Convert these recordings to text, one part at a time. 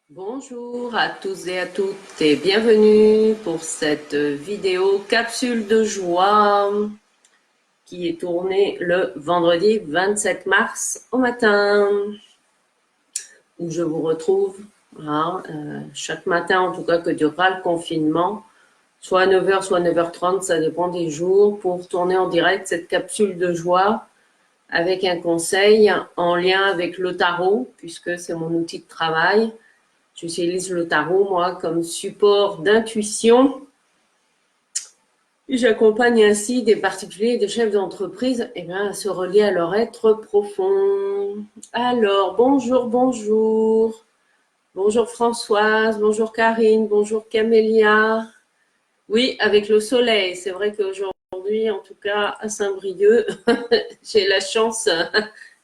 Bonjour à tous et à toutes et bienvenue pour cette vidéo capsule de joie qui est tournée le vendredi 27 mars au matin où je vous retrouve chaque matin en tout cas que durera le confinement, soit à 9 h soit à 9 h 30, ça dépend des jours, pour tourner en direct cette capsule de joie avec un conseil en lien avec le tarot puisque c'est mon outil de travail. J'utilise le tarot, moi, comme support d'intuition. J'accompagne ainsi des particuliers et des chefs d'entreprise à se relier à leur être profond. Alors, bonjour, bonjour. Bonjour Françoise, bonjour Karine, bonjour Camélia. Oui, avec le soleil. C'est vrai qu'aujourd'hui, en tout cas, à Saint-Brieuc, j'ai la chance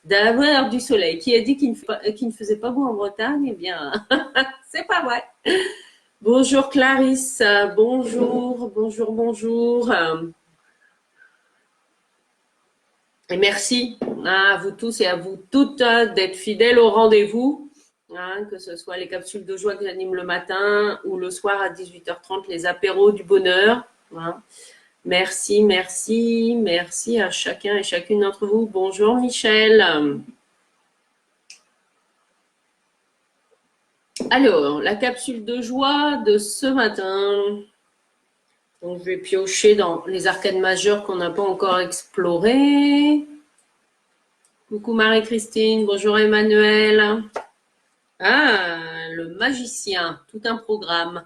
d'avoir du soleil. Qui a dit qu'il ne faisait pas beau en Bretagne? Eh bien, c'est pas vrai. Bonjour Clarisse, bonjour, bonjour, bonjour. Et merci à vous tous et à vous toutes d'être fidèles au rendez-vous, que ce soit les capsules de joie que j'anime le matin ou le soir à 18 h 30, les apéros du bonheur. Merci, merci, merci à chacun et chacune d'entre vous. Bonjour Michel. Alors, la capsule de joie de ce matin. Donc, je vais piocher dans les arcanes majeures qu'on n'a pas encore explorées. Coucou Marie-Christine, bonjour Emmanuel. Ah, le magicien, tout un programme.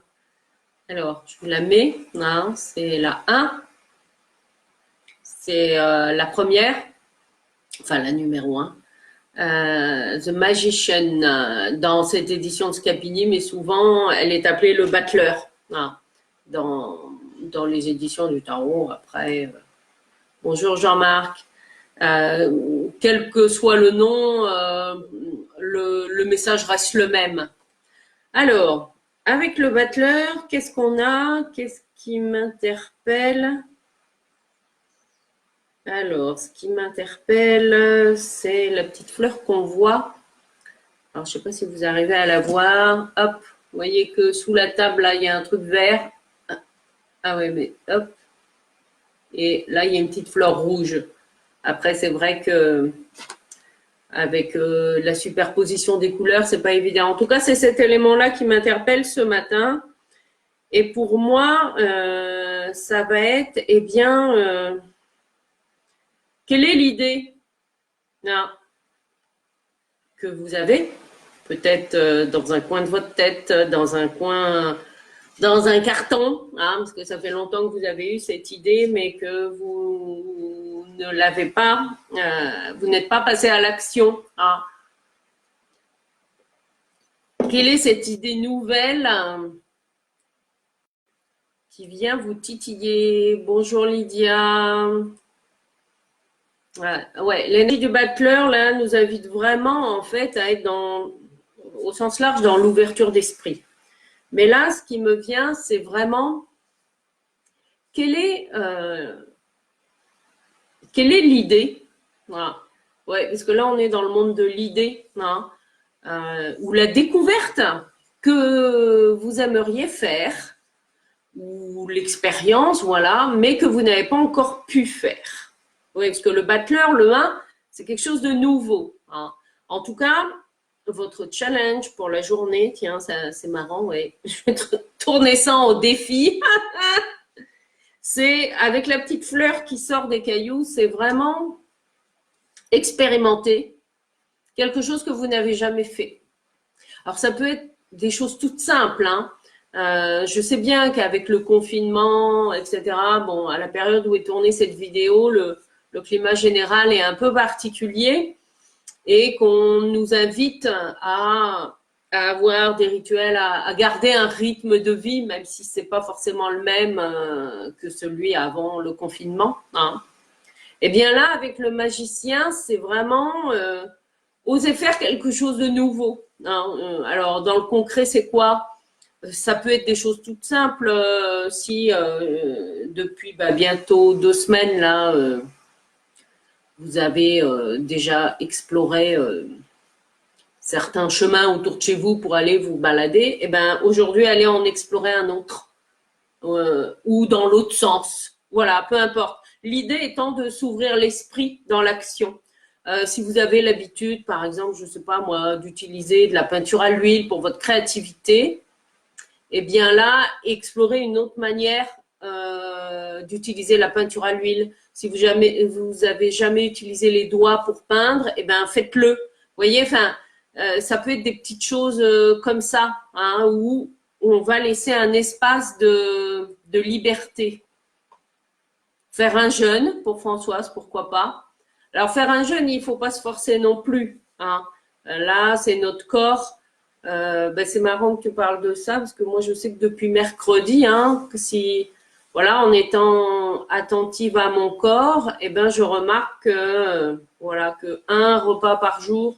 Alors, je vous la mets, c'est la 1. C'est la première, enfin la numéro 1. The Magician, dans cette édition de Scapini, mais souvent elle est appelée le battleur dans les éditions du tarot. Après, bonjour Jean-Marc. Quel que soit le nom, le message reste le même. Alors, avec le battleur, qu'est-ce qu'on a? Qu'est-ce qui m'interpelle? Alors, ce qui m'interpelle, c'est la petite fleur qu'on voit. Alors, je ne sais pas si vous arrivez à la voir. Hop, vous voyez que sous la table, là, il y a un truc vert. Ah oui, mais hop. Et là, il y a une petite fleur rouge. Après, c'est vrai que avec la superposition des couleurs, c'est pas évident. En tout cas, c'est cet élément-là qui m'interpelle ce matin. Et pour moi, ça va être, quelle est l'idée que vous avez? Peut-être dans un coin de votre tête, dans un carton, parce que ça fait longtemps que vous avez eu cette idée, mais que vous ne l'avez pas, vous n'êtes pas passé à l'action. Quelle est cette idée nouvelle qui vient vous titiller? Bonjour Lydia. Ouais, l'énergie du battleur là nous invite vraiment en fait à être au sens large dans l'ouverture d'esprit. Mais là, ce qui me vient, c'est vraiment quelle est l'idée? Voilà. Ouais, parce que là, on est dans le monde de l'idée, ou la découverte que vous aimeriez faire, ou l'expérience, voilà, mais que vous n'avez pas encore pu faire. Oui, parce que le battleur, le 1, c'est quelque chose de nouveau. En tout cas, votre challenge pour la journée, tiens, c'est marrant, ouais. Je vais tourner ça en défi. C'est avec la petite fleur qui sort des cailloux, c'est vraiment expérimenter quelque chose que vous n'avez jamais fait. Alors, ça peut être des choses toutes simples, je sais bien qu'avec le confinement, etc., bon, à la période où est tournée cette vidéo, le climat général est un peu particulier et qu'on nous invite à avoir des rituels, à garder un rythme de vie, même si c'est pas forcément le même que celui avant le confinement. Et bien là, avec le magicien, c'est vraiment oser faire quelque chose de nouveau. Alors, dans le concret, c'est quoi? Ça peut être des choses toutes simples. Si depuis bientôt 2 semaines, là, vous avez déjà exploré certains chemins autour de chez vous pour aller vous balader, et ben aujourd'hui, allez en explorer un autre ou dans l'autre sens. Voilà, peu importe. L'idée étant de s'ouvrir l'esprit dans l'action. Si vous avez l'habitude, par exemple, je ne sais pas moi, d'utiliser de la peinture à l'huile pour votre créativité, eh bien là, explorer une autre manière d'utiliser la peinture à l'huile. Si vous avez jamais utilisé les doigts pour peindre, eh ben faites-le. Vous voyez, enfin, ça peut être des petites choses comme ça, hein, où on va laisser un espace de liberté. Faire un jeûne pour Françoise, pourquoi pas. Alors faire un jeûne, il faut pas se forcer non plus, hein. Là, c'est notre corps. C'est marrant que tu parles de ça parce que moi, je sais que depuis mercredi, hein, que si voilà, en étant attentive à mon corps, eh ben, je remarque que voilà, que un repas par jour,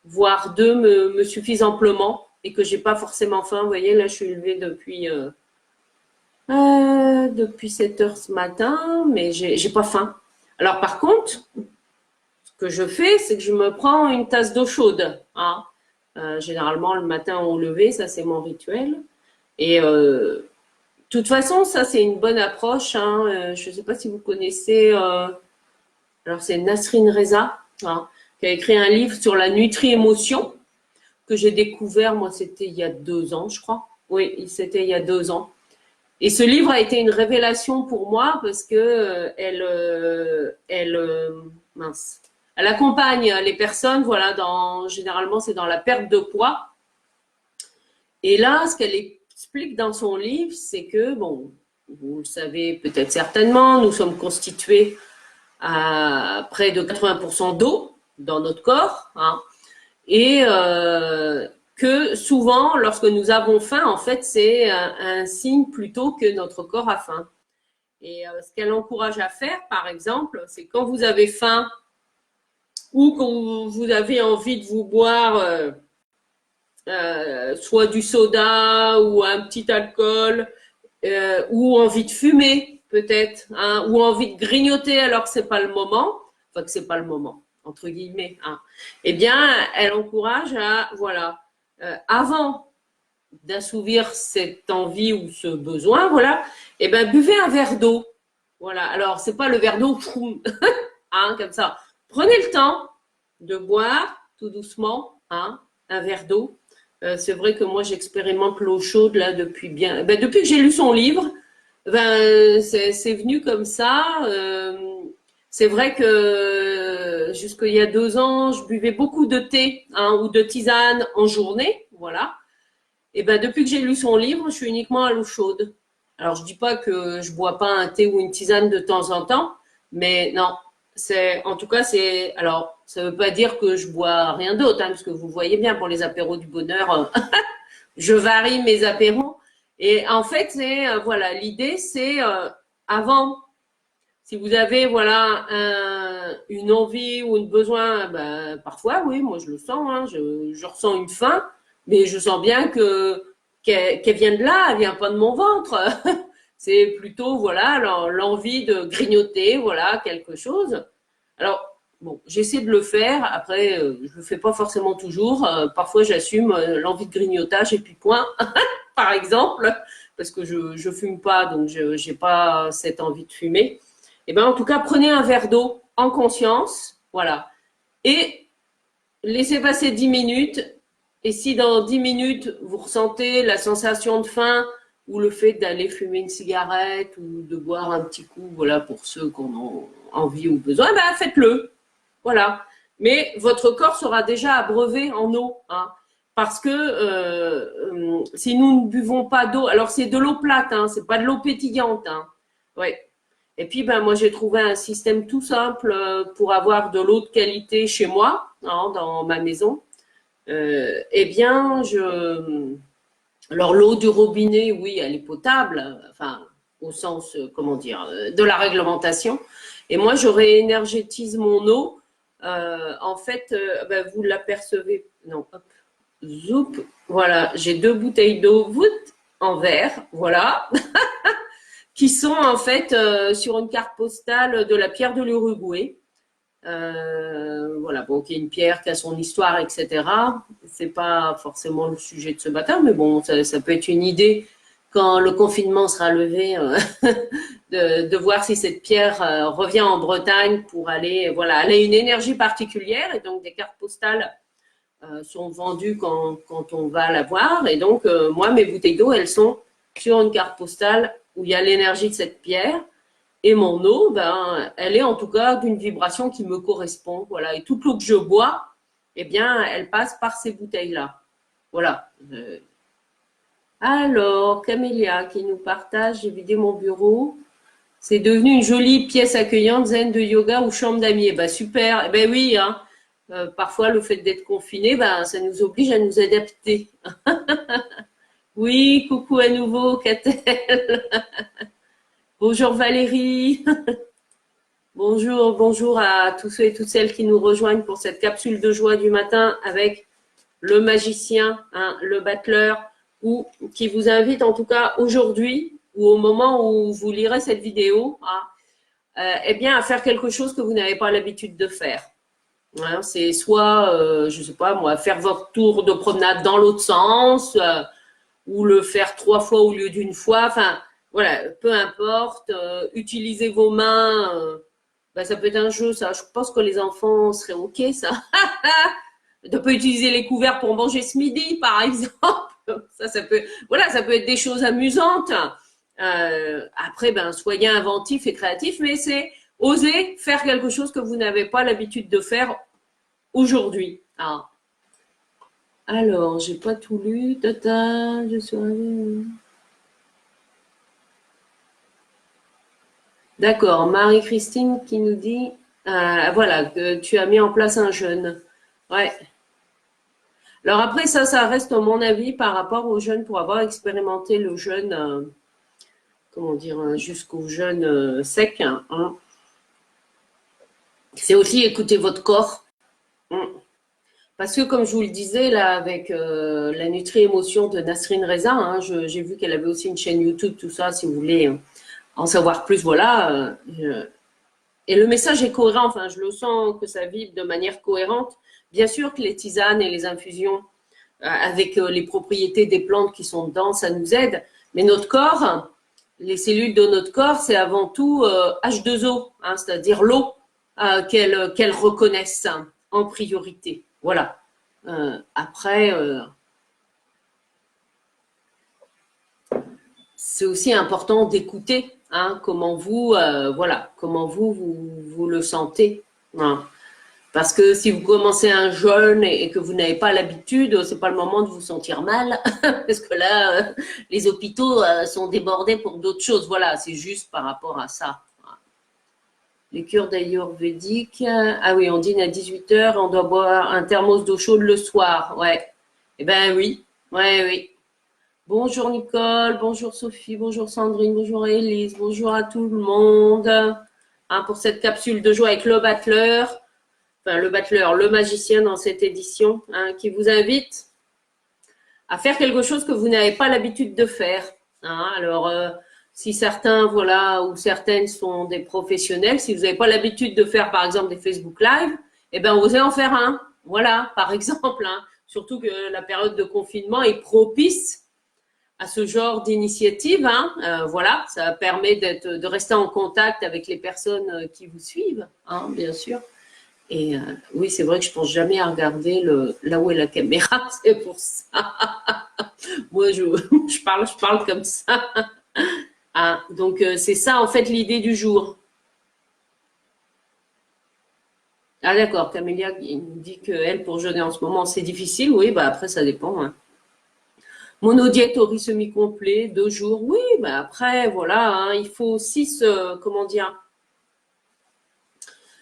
voire deux, me suffisent amplement et que j'ai pas forcément faim. Vous voyez, là, je suis levée depuis 7 heures ce matin, mais j'ai pas faim. Alors par contre, ce que je fais, c'est que je me prends une tasse d'eau chaude, hein. Généralement le matin au lever, ça c'est mon rituel. Et de toute façon, ça c'est une bonne approche, hein. Je ne sais pas si vous connaissez, alors c'est Nasrin Reza, hein, qui a écrit un livre sur la nutri-émotion que j'ai découvert, moi c'était il y a 2 ans, je crois. Oui, c'était il y a 2 ans. Et ce livre a été une révélation pour moi parce que elle accompagne les personnes, voilà, généralement c'est dans la perte de poids. Et là, ce qu'elle explique dans son livre, c'est que, bon, vous le savez peut-être certainement, nous sommes constitués à près de 80% d'eau dans notre corps, hein, et que souvent, lorsque nous avons faim, en fait, c'est un signe plutôt que notre corps a faim. Et ce qu'elle encourage à faire, par exemple, c'est quand vous avez faim ou quand vous avez envie de vous boire soit du soda ou un petit alcool, ou envie de fumer peut-être, hein, ou envie de grignoter alors que c'est pas le moment, enfin que c'est pas le moment, entre guillemets, hein, eh bien, elle encourage à, voilà, avant d'assouvir cette envie ou ce besoin, voilà, eh ben, buvez un verre d'eau. Voilà, alors c'est pas le verre d'eau, hein, comme ça. Prenez le temps de boire tout doucement, hein, un verre d'eau. C'est vrai que moi j'expérimente l'eau chaude là depuis depuis que j'ai lu son livre, c'est venu comme ça. C'est vrai que jusqu'il y a 2 ans, je buvais beaucoup de thé, hein, ou de tisane en journée, voilà. Et depuis que j'ai lu son livre, je suis uniquement à l'eau chaude. Alors je dis pas que je bois pas un thé ou une tisane de temps en temps, mais non, en tout cas alors ça veut pas dire que je bois rien d'autre, hein, parce que vous voyez bien pour les apéros du bonheur, je varie mes apéros. Et en fait, voilà, l'idée c'est avant, si vous avez voilà une envie ou un besoin, parfois oui, moi je le sens, hein, je ressens une faim, mais je sens bien qu'elle vient de là, elle vient pas de mon ventre. C'est plutôt voilà l'envie de grignoter, voilà quelque chose. Alors bon, j'essaie de le faire. Après, je le fais pas forcément toujours. Parfois, j'assume l'envie de grignotage et puis point. Par exemple, parce que je fume pas, donc je j'ai pas cette envie de fumer. Et ben en tout cas, prenez un verre d'eau en conscience, voilà, et laissez passer 10 minutes. Et si dans 10 minutes, vous ressentez la sensation de faim ou le fait d'aller fumer une cigarette ou de boire un petit coup, voilà, pour ceux qui en ont envie ou besoin, faites-le. Voilà. Mais votre corps sera déjà abreuvé en eau, hein, parce que si nous ne buvons pas d'eau, alors c'est de l'eau plate, hein, c'est pas de l'eau pétillante, hein. Ouais. Et puis, moi, j'ai trouvé un système tout simple pour avoir de l'eau de qualité chez moi, hein, dans ma maison. Eh bien, alors l'eau du robinet, oui, elle est potable, enfin, au sens, comment dire, de la réglementation. Et moi, je réénergétise mon eau. En fait, vous l'apercevez. Non, hop, zoup. Voilà, j'ai 2 bouteilles d'eau en verre, voilà, qui sont en fait sur une carte postale de la pierre de l'Uruguay. Voilà, bon, qui est une pierre qui a son histoire, etc. C'est pas forcément le sujet de ce matin, mais bon, ça peut être une idée quand le confinement sera levé, de voir si cette pierre revient en Bretagne pour aller, voilà, elle a une énergie particulière et donc des cartes postales sont vendues quand on va la voir. Et donc, moi, mes bouteilles d'eau, elles sont sur une carte postale où il y a l'énergie de cette pierre. Et mon eau, ben, elle est en tout cas d'une vibration qui me correspond. Voilà. Et toute l'eau que je bois, eh bien, elle passe par ces bouteilles-là. Voilà. Alors, Camélia qui nous partage, j'ai vidé mon bureau. C'est devenu une jolie pièce accueillante, zen de yoga ou chambre d'amis. Eh ben, super. Eh ben oui, hein. Parfois, le fait d'être confiné, ben, ça nous oblige à nous adapter. Oui, coucou à nouveau, Catel. Bonjour Valérie. Bonjour, bonjour à tous ceux et toutes celles qui nous rejoignent pour cette capsule de joie du matin avec le magicien, hein, le battleur, ou qui vous invite en tout cas aujourd'hui ou au moment où vous lirez cette vidéo, eh bien à faire quelque chose que vous n'avez pas l'habitude de faire. Hein, c'est soit, je sais pas moi, faire votre tour de promenade dans l'autre sens, ou le faire 3 fois au lieu d'une fois. Enfin, voilà, peu importe. Utilisez vos mains. Ben, ça peut être un jeu, ça. Je pense que les enfants seraient OK, ça. De pas utiliser les couverts pour manger ce midi, par exemple. Ça peut, voilà, ça peut être des choses amusantes. Après, ben, soyez inventifs et créatifs, mais c'est oser faire quelque chose que vous n'avez pas l'habitude de faire aujourd'hui. Alors, j'ai pas tout lu. Tata, je suis. D'accord, Marie-Christine qui nous dit, voilà, que tu as mis en place un jeûne. Ouais. Alors après, ça reste mon avis par rapport au jeûne pour avoir expérimenté le jeûne, comment dire, jusqu'au jeûne sec. Hein. C'est aussi écouter votre corps. Hein. Parce que comme je vous le disais, là, avec la Nutri-Émotion de Nasrine Reza, hein, j'ai vu qu'elle avait aussi une chaîne YouTube, tout ça, si vous voulez en savoir plus, voilà. Et le message est cohérent, enfin, je le sens que ça vibre de manière cohérente. Bien sûr que les tisanes et les infusions avec les propriétés des plantes qui sont dedans, ça nous aide. Mais notre corps, les cellules de notre corps, c'est avant tout H2O, hein, c'est-à-dire l'eau qu'elles reconnaissent en priorité. Voilà. Après, c'est aussi important d'écouter hein, comment vous, voilà, comment vous le sentez. Hein. Parce que si vous commencez un jeûne et que vous n'avez pas l'habitude, c'est pas le moment de vous sentir mal, parce que là, les hôpitaux sont débordés pour d'autres choses. Voilà, c'est juste par rapport à ça. Les cures d'ayurvédique. Ah oui, on dîne à 18h, on doit boire un thermos d'eau chaude le soir. Ouais. Eh ben oui. Ouais, oui. Bonjour Nicole, bonjour Sophie, bonjour Sandrine, bonjour Elise, bonjour à tout le monde. Hein, pour cette capsule de joie avec le battleur. Enfin, le battleur, le magicien dans cette édition, hein, qui vous invite à faire quelque chose que vous n'avez pas l'habitude de faire. Hein. Alors, si certains, voilà, ou certaines sont des professionnels, si vous n'avez pas l'habitude de faire, par exemple, des Facebook Live, eh ben, osez en faire un. Voilà, par exemple. Hein. Surtout que la période de confinement est propice à ce genre d'initiative. Hein. Voilà, ça permet de rester en contact avec les personnes qui vous suivent, hein, bien sûr. Et oui, c'est vrai que je pense jamais à regarder là où est la caméra, c'est pour ça. Moi, je parle comme ça. Ah, donc, c'est ça, en fait, l'idée du jour. Ah, d'accord, Camélia dit qu'elle, pour jeûner en ce moment, c'est difficile. Oui, bah après, ça dépend. Hein. Monodiète au riz semi-complet, 2 jours. Oui, bah après, voilà, hein, il faut aussi comment dire,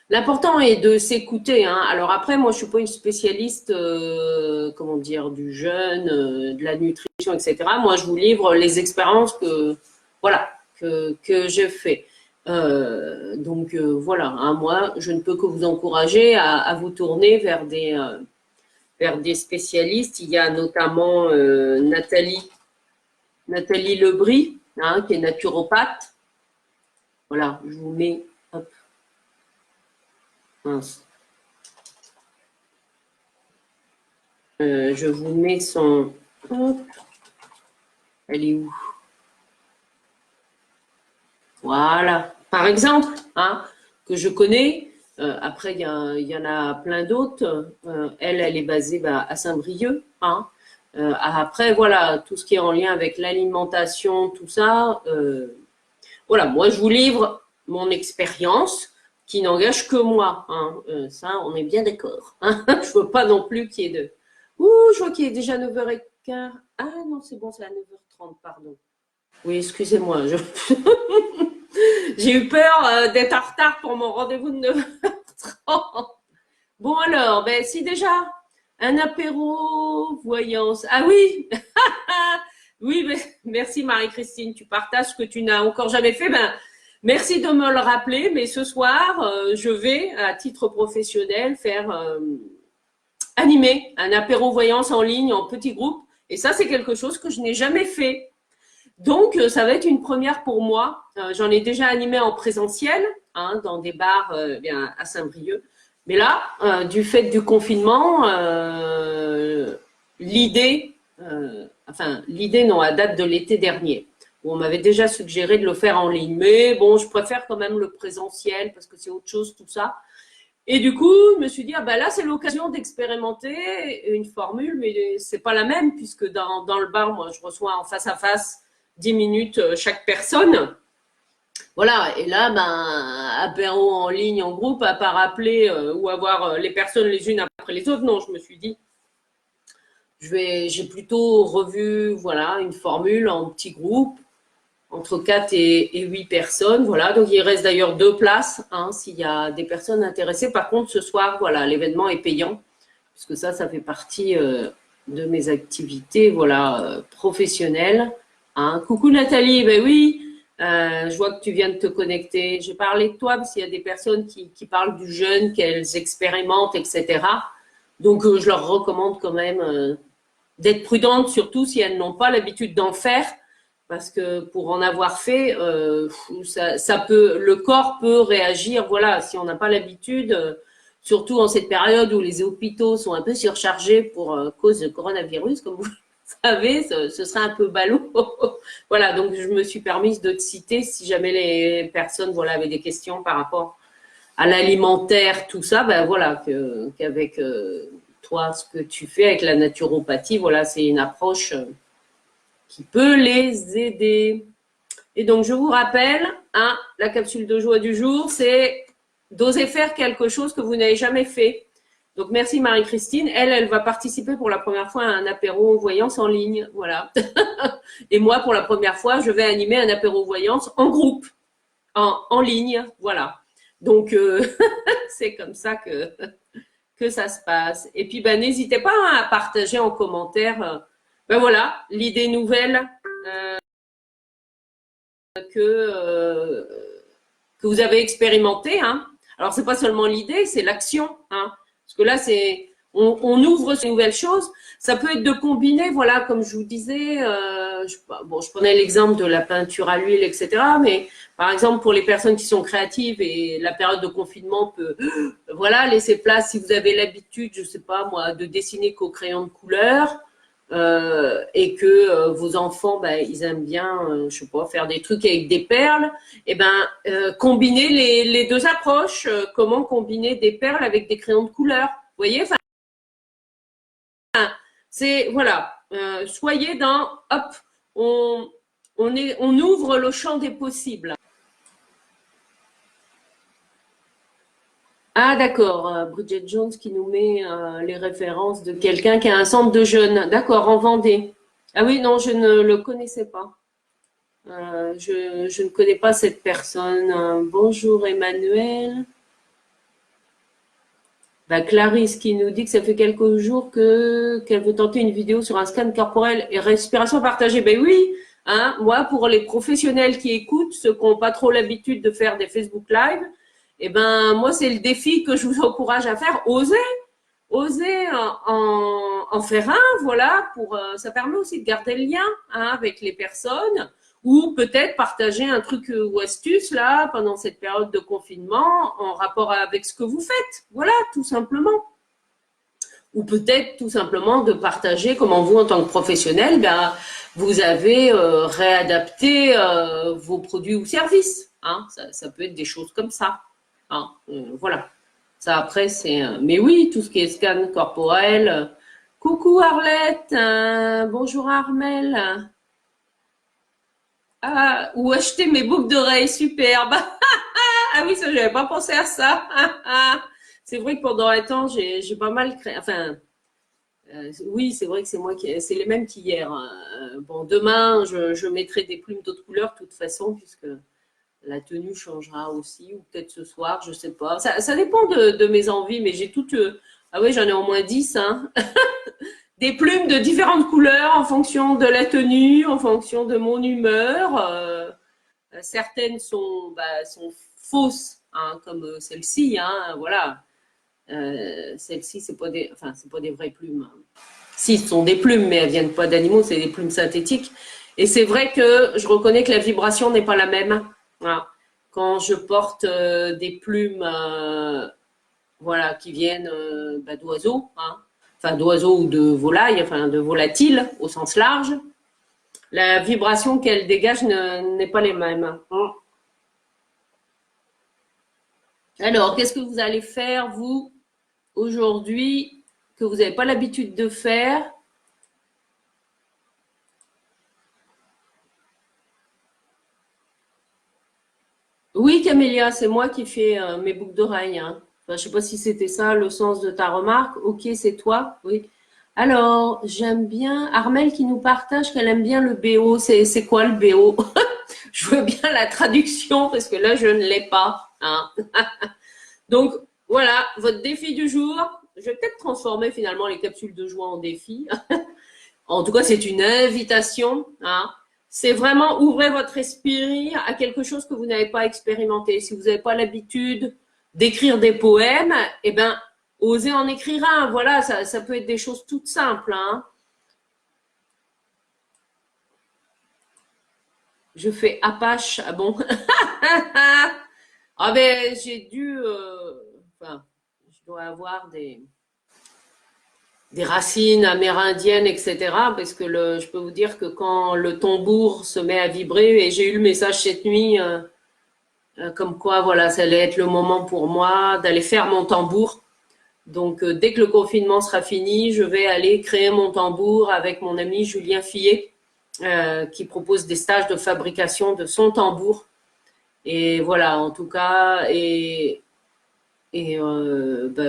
l'important est de s'écouter. Hein. Alors après, moi, je suis pas une spécialiste, comment dire, du jeûne, de la nutrition, etc. Moi, je vous livre les expériences voilà, que j'ai fait. Donc voilà, hein, moi, je ne peux que vous encourager à vous tourner vers des spécialistes. Il y a notamment Nathalie Lebris, hein, qui est naturopathe. Voilà, je vous mets. Hop. Mince. Je vous mets son... Hop. Elle est où? Voilà. Par exemple, hein, que je connais. Après, il y en a plein d'autres. Elle est basée à Saint-Brieuc. Hein. Après, voilà, tout ce qui est en lien avec l'alimentation, tout ça. Voilà, moi, je vous livre mon expérience qui n'engage que moi. Hein. Ça, on est bien d'accord. Hein. Je veux pas non plus qu'il y ait de... Ouh, je vois qu'il est déjà 9h15. Ah non, c'est bon, c'est à 9h30, pardon. Oui, excusez-moi. J'ai eu peur d'être en retard pour mon rendez-vous de 9h30. Bon alors, ben si déjà un apéro voyance. Ah oui, oui, ben, merci Marie-Christine, tu partages ce que tu n'as encore jamais fait. Ben merci de me le rappeler, mais ce soir, je vais à titre professionnel faire animer un apéro voyance en ligne en petit groupe, et ça c'est quelque chose que je n'ai jamais fait. Donc, ça va être une première pour moi. J'en ai déjà animé en présentiel, hein, dans des bars bien à Saint-Brieuc. Mais là, du fait du confinement, l'idée non, à date de l'été dernier. On m'avait déjà suggéré de le faire en ligne. Mais bon, je préfère quand même le présentiel parce que c'est autre chose, tout ça. Et du coup, je me suis dit, ah ben là, c'est l'occasion d'expérimenter une formule, mais c'est pas la même puisque dans le bar, moi, je reçois en face à face 10 minutes chaque personne. Voilà, et là, apéro en ligne, en groupe, à pas rappeler ou avoir les personnes les unes après les autres. Non, je me suis dit, j'ai plutôt revu, voilà, une formule en petit groupe, entre 4 et 8 personnes. Voilà, donc il reste d'ailleurs 2 places, hein, s'il y a des personnes intéressées. Par contre, ce soir, voilà, l'événement est payant, puisque ça fait partie de mes activités, voilà, professionnelles. Hein. Coucou Nathalie, ben oui, je vois que tu viens de te connecter. J'ai parlé de toi parce qu'il y a des personnes qui parlent du jeûne, qu'elles expérimentent, etc. Donc, je leur recommande quand même d'être prudentes, surtout si elles n'ont pas l'habitude d'en faire, parce que pour en avoir fait, le corps peut réagir. Voilà, si on n'a pas l'habitude, surtout en cette période où les hôpitaux sont un peu surchargés pour cause de coronavirus, comme vous savez, ce serait un peu ballot. Voilà, donc je me suis permise de te citer si jamais les personnes, voilà, avaient des questions par rapport à l'alimentaire, tout ça, ben voilà, qu'avec toi, ce que tu fais avec la naturopathie, voilà, c'est une approche qui peut les aider. Et donc, je vous rappelle, hein, la capsule de joie du jour, c'est d'oser faire quelque chose que vous n'avez jamais fait. Donc, merci Marie-Christine. Elle va participer pour la première fois à un apéro voyance en ligne. Voilà. Et moi, pour la première fois, je vais animer un apéro voyance en groupe, en ligne. Voilà. Donc, c'est comme ça que ça se passe. Et puis, n'hésitez pas à partager en commentaire. Voilà, l'idée nouvelle que vous avez expérimentée. Hein. Alors, c'est pas seulement l'idée, c'est l'action. Hein. Parce que là, on ouvre ces nouvelles choses. Ça peut être de combiner, voilà, comme je vous disais, je prenais l'exemple de la peinture à l'huile, etc. Mais par exemple, pour les personnes qui sont créatives et la période de confinement peut, voilà, laisser place, si vous avez l'habitude, je sais pas moi, de dessiner qu'au crayon de couleur, et que vos enfants, ils aiment bien, je sais pas, faire des trucs avec des perles, et combiner les deux approches. Comment combiner des perles avec des crayons de couleur, vous voyez, enfin, c'est voilà, soyez dans, hop, on ouvre le champ des possibles. Ah d'accord, Bridget Jones qui nous met les références de quelqu'un qui a un centre de jeunes. D'accord, en Vendée. Ah oui, non, je ne le connaissais pas. Je ne connais pas cette personne. Bonjour Emmanuel. Clarisse qui nous dit que ça fait quelques jours qu'elle veut tenter une vidéo sur un scan corporel et respiration partagée. Ben oui, hein, moi pour les professionnels qui écoutent, ceux qui n'ont pas trop l'habitude de faire des Facebook Live, moi c'est le défi que je vous encourage à faire. Osez en faire un, voilà, ça permet aussi de garder le lien, hein, avec les personnes, ou peut-être partager un truc ou astuce là pendant cette période de confinement en rapport avec ce que vous faites. Voilà, tout simplement. Ou peut-être tout simplement de partager comment vous, en tant que professionnel, ben, vous avez réadapté vos produits ou services. Hein. Ça peut être des choses comme ça. Hein. Voilà. Ça, après, c'est... mais oui, tout ce qui est scan corporel. Coucou Arlette, bonjour Armel. Ah, ou acheter mes boucles d'oreilles, superbe. Ah oui, ça, j'avais pas pensé à ça. C'est vrai que pendant un temps, j'ai pas mal créé... Enfin, oui, c'est vrai que c'est moi qui... C'est les mêmes qu'hier. Bon, demain, je mettrai des plumes d'autres couleurs, de toute façon, puisque la tenue changera aussi, ou peut-être ce soir, je sais pas. Ça dépend de mes envies, mais j'ai toutes... ah oui, j'en ai au moins 10, hein. Des plumes de différentes couleurs en fonction de la tenue, en fonction de mon humeur. Certaines sont fausses, hein, comme celle-ci, hein, voilà. Celle-ci, c'est pas des vraies plumes. Si, ce sont des plumes, mais elles viennent pas d'animaux, c'est des plumes synthétiques. Et c'est vrai que je reconnais que la vibration n'est pas la même. Voilà. Quand je porte des plumes, voilà, qui viennent d'oiseaux, hein, enfin d'oiseaux ou de volailles, enfin de volatiles au sens large, la vibration qu'elle dégage n'est pas les mêmes. Alors, qu'est-ce que vous allez faire, vous, aujourd'hui, que vous n'avez pas l'habitude de faire? Oui, Camélia, c'est moi qui fais mes boucles d'oreilles. Hein. Enfin, je sais pas si c'était ça le sens de ta remarque. Ok, c'est toi. Oui. Alors, j'aime bien Armel qui nous partage qu'elle aime bien le BO. C'est quoi le BO? Je veux bien la traduction parce que là, je ne l'ai pas. Hein. Donc, voilà, votre défi du jour. Je vais peut-être transformer finalement les capsules de joie en défi. En tout cas, c'est une invitation. Hein. C'est vraiment ouvrez votre esprit à quelque chose que vous n'avez pas expérimenté. Si vous n'avez pas l'habitude d'écrire des poèmes, eh ben, osez en écrire un. Voilà, ça peut être des choses toutes simples. Hein. Je fais Apache. Ah bon? Ah ben, j'ai dû... enfin, je dois avoir des racines amérindiennes, etc. Parce que je peux vous dire que quand le tambour se met à vibrer, et j'ai eu le message cette nuit, comme quoi, voilà, ça allait être le moment pour moi d'aller faire mon tambour. Donc, dès que le confinement sera fini, je vais aller créer mon tambour avec mon ami Julien Fillet, qui propose des stages de fabrication de son tambour. Et voilà, en tout cas, bah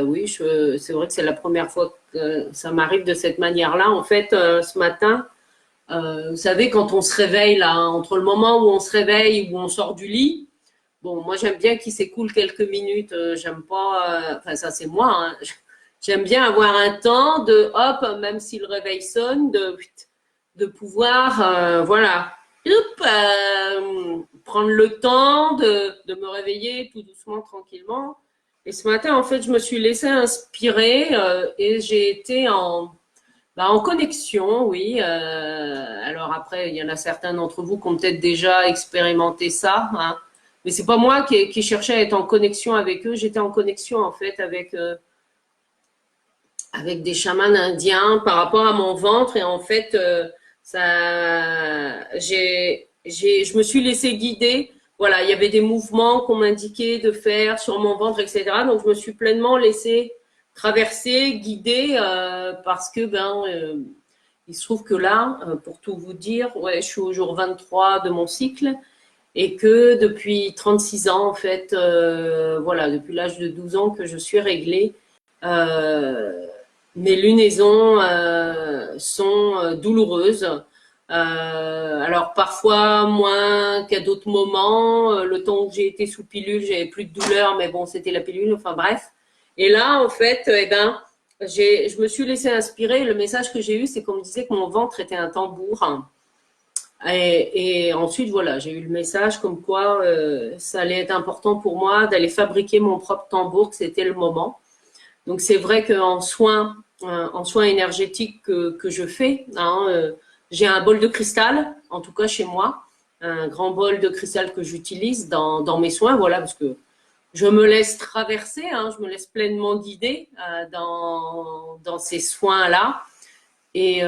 oui, c'est vrai que c'est la première fois que ça m'arrive de cette manière-là. En fait, ce matin, vous savez, quand on se réveille, là, entre le moment où on se réveille, où on sort du lit, bon, moi j'aime bien qu'il s'écoule quelques minutes. J'aime pas, enfin ça c'est moi. Hein, j'aime bien avoir un temps de, hop, même si le réveil sonne, de pouvoir, voilà, hop, prendre le temps de me réveiller tout doucement, tranquillement. Et ce matin, en fait, je me suis laissée inspirer et j'ai été en connexion, oui. Alors après, il y en a certains d'entre vous qui ont peut-être déjà expérimenté ça, hein. Mais c'est pas moi qui cherchais à être en connexion avec eux. J'étais en connexion en fait avec des chamans indiens par rapport à mon ventre et en fait, je me suis laissée guider. Voilà, il y avait des mouvements qu'on m'indiquait de faire sur mon ventre, etc. Donc je me suis pleinement laissée traverser, guider, parce que il se trouve que là, pour tout vous dire, ouais, je suis au jour 23 de mon cycle et que depuis 36 ans, en fait, voilà, depuis l'âge de 12 ans que je suis réglée, mes lunaisons sont douloureuses. Alors parfois moins qu'à d'autres moments. Le temps où j'ai été sous pilule, j'avais plus de douleur, mais bon, c'était la pilule. Enfin bref. Et là, en fait, je me suis laissée inspirer. Le message que j'ai eu, c'est qu'on me disait que mon ventre était un tambour. Et ensuite, voilà, j'ai eu le message comme quoi ça allait être important pour moi d'aller fabriquer mon propre tambour, que c'était le moment. Donc c'est vrai qu'en soins énergétiques que je fais, hein, j'ai un bol de cristal, en tout cas chez moi, un grand bol de cristal que j'utilise dans mes soins, voilà, parce que je me laisse traverser, hein, je me laisse pleinement guider dans ces soins-là. Et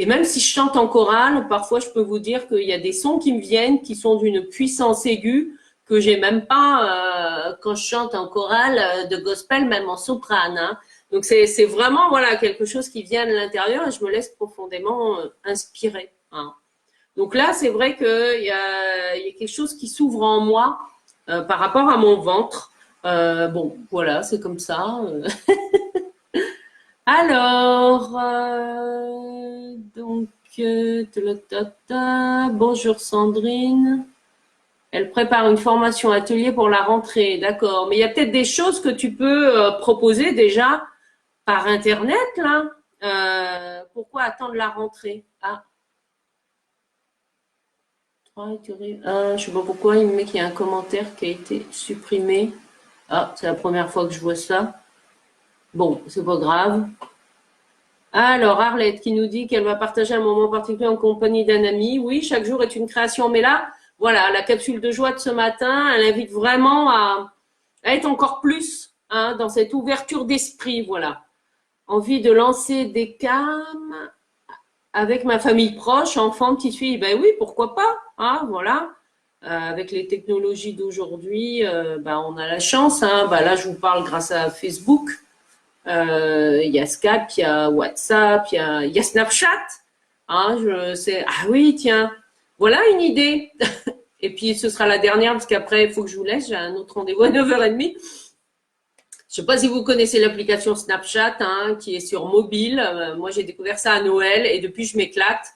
même si je chante en chorale, parfois je peux vous dire qu'il y a des sons qui me viennent qui sont d'une puissance aiguë que j'ai même pas quand je chante en chorale de gospel, même en soprane. Hein. Donc c'est vraiment voilà quelque chose qui vient de l'intérieur et je me laisse profondément inspirer. Hein. Donc là, c'est vrai qu'il y a quelque chose qui s'ouvre en moi par rapport à mon ventre. Bon, voilà, c'est comme ça. Alors, bonjour Sandrine. Elle prépare une formation atelier pour la rentrée, d'accord. Mais il y a peut-être des choses que tu peux proposer déjà par Internet, là. Pourquoi attendre la rentrée? Ah, je sais pas pourquoi, il me met qu'il y a un commentaire qui a été supprimé. Ah, c'est la première fois que je vois ça. Bon, c'est pas grave. Alors, Arlette qui nous dit qu'elle va partager un moment particulier en compagnie d'un ami. Oui, chaque jour est une création. Mais là, voilà, la capsule de joie de ce matin, elle invite vraiment à être encore plus hein, dans cette ouverture d'esprit. Voilà. Envie de lancer des cams avec ma famille proche, enfants, petits filles. Ben oui, pourquoi pas hein, voilà. Avec les technologies d'aujourd'hui, ben on a la chance. Hein. Ben là, je vous parle grâce à Facebook. Il y a Skype, il y a WhatsApp, il y a Snapchat. Hein, ah oui, tiens, voilà une idée. Et puis, ce sera la dernière parce qu'après, il faut que je vous laisse. J'ai un autre rendez-vous à 9h30. Je sais pas si vous connaissez l'application Snapchat hein, qui est sur mobile. Moi, j'ai découvert ça à Noël et depuis, je m'éclate.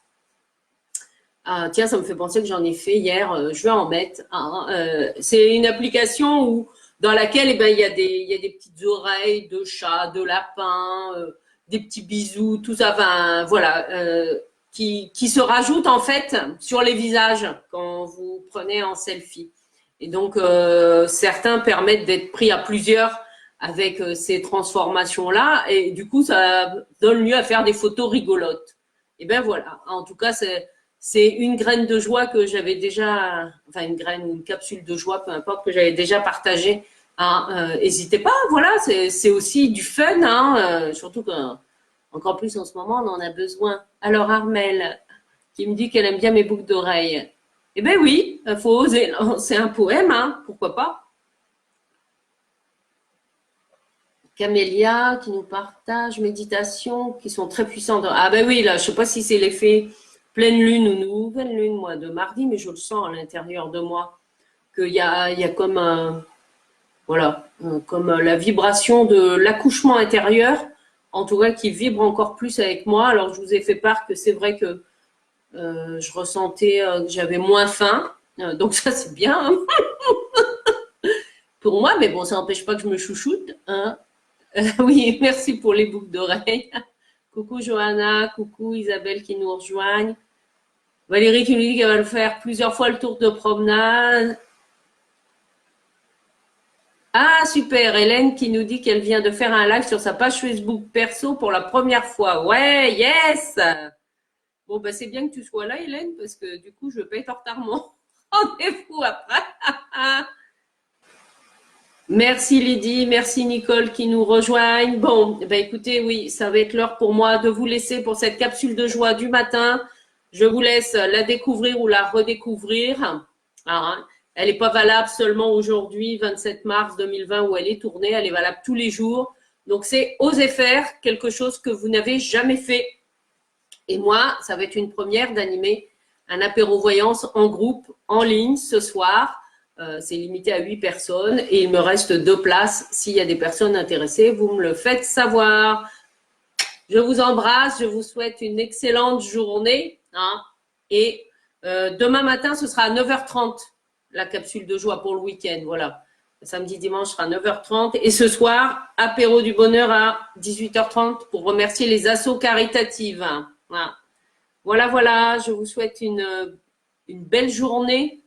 Ah, tiens, ça me fait penser que j'en ai fait hier. Je vais en mettre. Hein, c'est une application où dans laquelle eh ben, il y a des petites oreilles de chat, de lapin, des petits bisous, tout ça, enfin, voilà, qui se rajoutent en fait sur les visages quand vous prenez en selfie. Et donc, certains permettent d'être pris à plusieurs avec ces transformations-là, et du coup, ça donne lieu à faire des photos rigolotes. Et ben voilà, en tout cas, c'est une graine de joie que j'avais déjà, enfin une capsule de joie, peu importe, que j'avais déjà partagée. Hein, n'hésitez pas, voilà, c'est aussi du fun, hein, surtout qu'encore plus en ce moment, on en a besoin. Alors Armelle, qui me dit qu'elle aime bien mes boucles d'oreilles. Eh ben oui, il faut oser. C'est un poème, hein, pourquoi pas. Camélia qui nous partage méditation qui sont très puissantes. Ah ben oui, là, je sais pas si c'est l'effet pleine lune ou nouvelle lune, moi, de mardi, mais je le sens à l'intérieur de moi qu'il y a comme voilà, comme la vibration de l'accouchement intérieur, en tout cas qui vibre encore plus avec moi. Alors je vous ai fait part que c'est vrai que je ressentais que j'avais moins faim, donc ça c'est bien hein, pour moi, mais bon, ça n'empêche pas que je me chouchoute. Hein. Oui, merci pour les boucles d'oreilles. Coucou Johanna, coucou Isabelle qui nous rejoignent. Valérie qui nous dit qu'elle va le faire plusieurs fois le tour de promenade. Ah, super. Hélène qui nous dit qu'elle vient de faire un live sur sa page Facebook perso pour la première fois. Ouais, yes. Bon, bah, c'est bien que tu sois là, Hélène, parce que du coup, je ne vais pas être en retard mon rendez-vous après. Merci Lydie, merci Nicole qui nous rejoignent. Bon, bah, écoutez, oui, ça va être l'heure pour moi de vous laisser pour cette capsule de joie du matin. Je vous laisse la découvrir ou la redécouvrir. Hein. Elle n'est pas valable seulement aujourd'hui, 27 mars 2020, où elle est tournée. Elle est valable tous les jours. Donc, c'est oser faire quelque chose que vous n'avez jamais fait. Et moi, ça va être une première d'animer un apéro voyance en groupe, en ligne, ce soir. C'est limité à 8 personnes et il me reste 2 places. S'il y a des personnes intéressées, vous me le faites savoir. Je vous embrasse, je vous souhaite une excellente journée. Hein, et demain matin, ce sera à 9h30, la capsule de joie pour le week-end. Voilà. Samedi, dimanche sera à 9h30. Et ce soir, apéro du bonheur à 18h30 pour remercier les assos caritatives. Voilà. Voilà, voilà. Je vous souhaite une belle journée.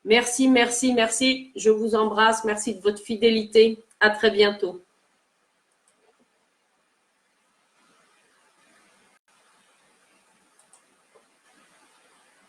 Merci, merci, merci. Je vous embrasse. Merci de votre fidélité. À très bientôt.